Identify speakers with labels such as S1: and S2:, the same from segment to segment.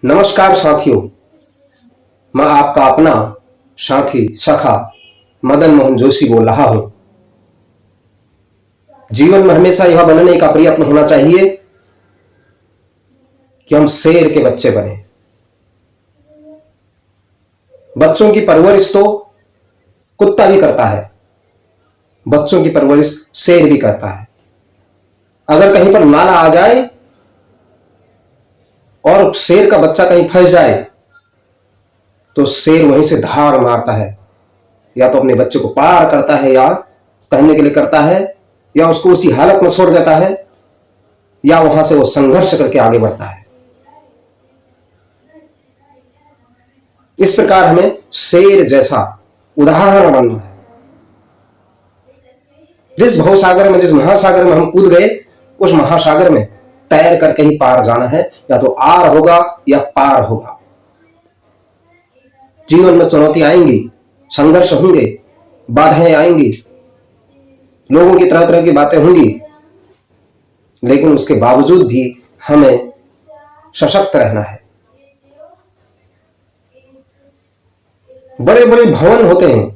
S1: नमस्कार साथियों, मैं आपका अपना साथी सखा मदन मोहन जोशी बोल रहा हूं। जीवन में हमेशा यह बनने का प्रयत्न होना चाहिए कि हम शेर के बच्चे बने। बच्चों की परवरिश तो कुत्ता भी करता है, बच्चों की परवरिश शेर भी करता है। अगर कहीं पर नाला आ जाए और शेर का बच्चा कहीं फंस जाए तो शेर वहीं से धार मारता है, या तो अपने बच्चे को पार करता है या कहने के लिए करता है, या उसको उसी हालत में छोड़ देता है, या वहां से वो संघर्ष करके आगे बढ़ता है। इस प्रकार हमें शेर जैसा उदाहरण बनना है। जिस भवसागर में, जिस महासागर में हम कूद गए, उस महासागर में तैर करके ही पार जाना है। या तो आर होगा या पार होगा। जीवन में चुनौतियां आएंगी, संघर्ष होंगे, बाधाएं आएंगी, लोगों की तरह तरह की बातें होंगी, लेकिन उसके बावजूद भी हमें सशक्त रहना है। बड़े बड़े भवन होते हैं,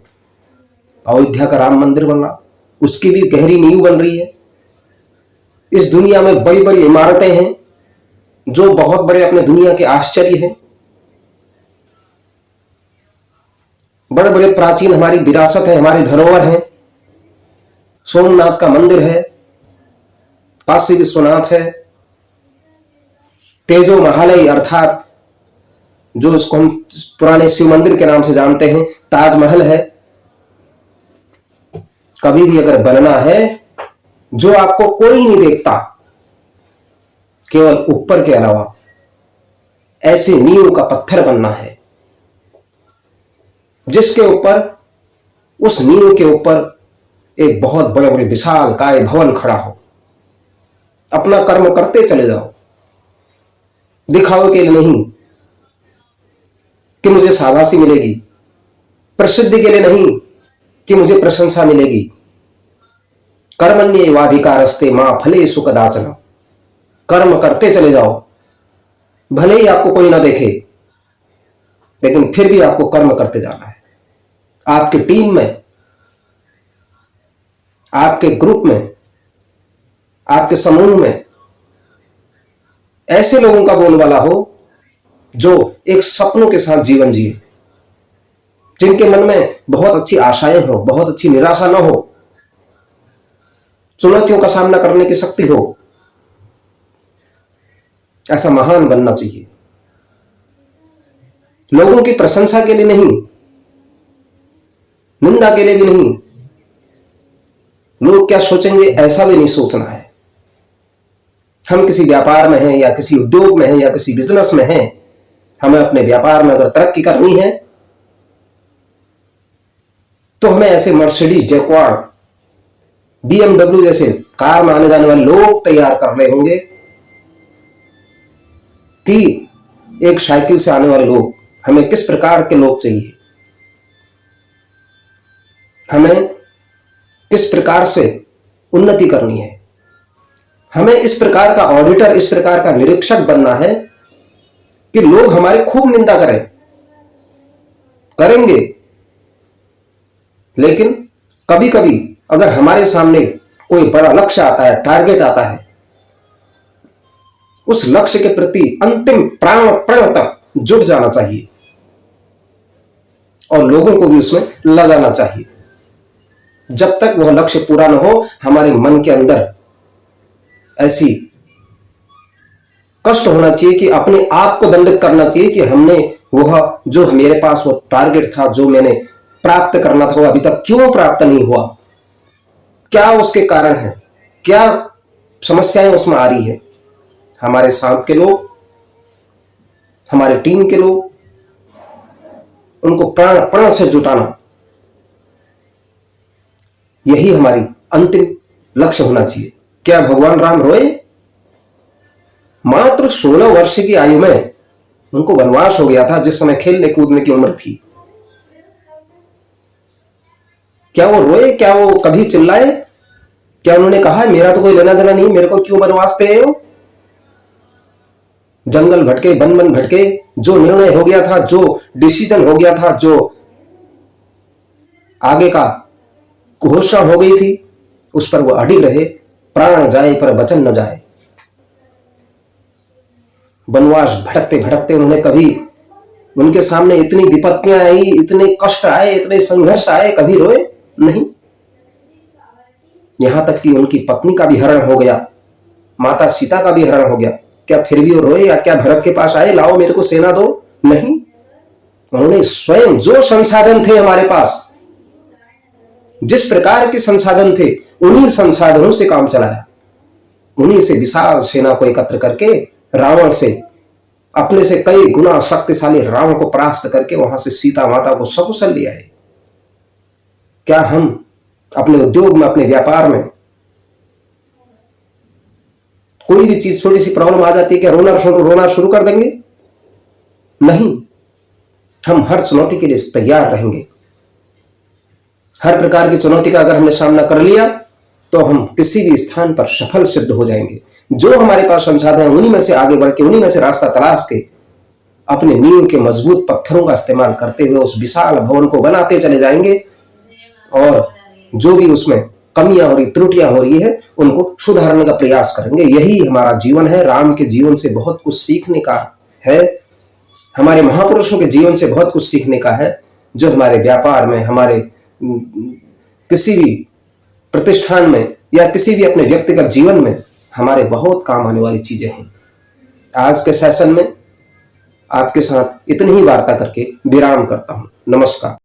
S1: अयोध्या का राम मंदिर बन रहा, उसकी भी गहरी नींव बन रही है। इस दुनिया में बड़ी बड़ी इमारतें हैं जो बहुत बड़े अपने दुनिया के आश्चर्य हैं। बड़े बड़े प्राचीन हमारी विरासत है, हमारी धरोहर है। सोमनाथ का मंदिर है, काशी विश्वनाथ है, तेजो महालय अर्थात जो इसको हम पुराने शिव मंदिर के नाम से जानते हैं, ताजमहल है। कभी भी अगर बनना है, जो आपको कोई नहीं देखता, केवल ऊपर के अलावा, ऐसे नींव का पत्थर बनना है जिसके ऊपर, उस नींव के ऊपर एक बहुत बड़े बड़े विशाल काय भवन खड़ा हो। अपना कर्म करते चले जाओ, दिखाओ के लिए नहीं कि मुझे शाबाशी मिलेगी, प्रसिद्धि के लिए नहीं कि मुझे प्रशंसा मिलेगी। कर्मण्येवाधिकारस्ते मां फलेषु कदाचन। कर्म करते चले जाओ, भले ही आपको कोई ना देखे, लेकिन फिर भी आपको कर्म करते जाना है। आपकी टीम में, आपके ग्रुप में, आपके समूह में ऐसे लोगों का बोलबाला हो जो एक सपनों के साथ जीवन जिए, जिनके मन में बहुत अच्छी आशाएं हो, बहुत अच्छी निराशा न हो, चुनौतियों का सामना करने की शक्ति हो। ऐसा महान बनना चाहिए। लोगों की प्रशंसा के लिए नहीं, निंदा के लिए भी नहीं, लोग क्या सोचेंगे ऐसा भी नहीं सोचना है। हम किसी व्यापार में हैं, या किसी उद्योग में हैं, या किसी बिजनेस में हैं, हमें अपने व्यापार में अगर तरक्की करनी है तो हमें ऐसे मर्सिडीज, जैक्वार, BMW जैसे कार में आने जाने वाले लोग तैयार कर रहे होंगे कि एक साइकिल से आने वाले लोग, हमें किस प्रकार के लोग चाहिए, हमें किस प्रकार से उन्नति करनी है। हमें इस प्रकार का ऑडिटर, इस प्रकार का निरीक्षक बनना है कि लोग हमारी खूब निंदा करेंगे, लेकिन कभी कभी अगर हमारे सामने कोई बड़ा लक्ष्य आता है, टारगेट आता है, उस लक्ष्य के प्रति अंतिम प्राण तक जुट जाना चाहिए और लोगों को भी उसमें लगाना चाहिए। जब तक वह लक्ष्य पूरा न हो, हमारे मन के अंदर ऐसी कष्ट होना चाहिए कि अपने आप को दंडित करना चाहिए कि हमने वह जो मेरे पास वो टारगेट था, जो मैंने प्राप्त करना था, वो अभी तक क्यों प्राप्त नहीं हुआ, क्या उसके कारण है, क्या समस्याएं उसमें आ रही है। हमारे साथ के लोग, हमारे टीम के लोग, उनको प्राण से जुटाना, यही हमारी अंतिम लक्ष्य होना चाहिए। क्या भगवान राम रोए? मात्र 16 वर्ष की आयु में उनको वनवास हो गया था, जिस समय खेलने कूदने की उम्र थी। क्या वो रोए? क्या वो कभी चिल्लाए? क्या उन्होंने कहा मेरा तो कोई लेना देना नहीं, मेरे को क्यों वनवास पे हो? जंगल भटके, वन वन भटके, जो निर्णय हो गया था, जो डिसीजन हो गया था, जो आगे का घोषणा हो गई थी, उस पर वो अडिग रहे। प्राण जाए पर वचन न जाए। वनवास भटकते भटकते उन्होंने कभी, उनके सामने इतनी विपत्तियां आई, इतने कष्ट आए, इतने संघर्ष आए, कभी रोए नहीं। यहां तक कि उनकी पत्नी का भी हरण हो गया, माता सीता का भी हरण हो गया। क्या फिर भी वो रोए? या क्या भरत के पास आए, लाओ मेरे को सेना दो? नहीं। उन्होंने स्वयं जो संसाधन थे हमारे पास, जिस प्रकार के संसाधन थे, उन्हीं संसाधनों से काम चलाया। उन्हीं से विशाल सेना को एकत्र करके रावण से, अपने से कई गुना शक्तिशाली रावण को परास्त करके वहां से सीता माता को सकुशल लिया है। क्या हम अपने उद्योग में, अपने व्यापार में कोई भी चीज, छोटी सी प्रॉब्लम आ जाती है, क्या रोना शुरू कर देंगे? नहीं। हम हर चुनौती के लिए तैयार रहेंगे। हर प्रकार की चुनौती का अगर हमने सामना कर लिया तो हम किसी भी स्थान पर सफल सिद्ध हो जाएंगे। जो हमारे पास संसाधन है, उन्हीं में से आगे बढ़ के, उन्हीं में से रास्ता तलाश के, अपने नींव के मजबूत पत्थरों का इस्तेमाल करते हुए उस विशाल भवन को बनाते चले जाएंगे। और जो भी उसमें कमियां हो रही, त्रुटियां हो रही है, उनको सुधारने का प्रयास करेंगे। यही हमारा जीवन है। राम के जीवन से बहुत कुछ सीखने का है, हमारे महापुरुषों के जीवन से बहुत कुछ सीखने का है, जो हमारे व्यापार में, हमारे किसी भी प्रतिष्ठान में या किसी भी अपने व्यक्तिगत जीवन में हमारे बहुत काम आने वाली चीजें हैं। आज के सेशन में आपके साथ इतनी ही वार्ता करके विराम करता हूं। नमस्कार।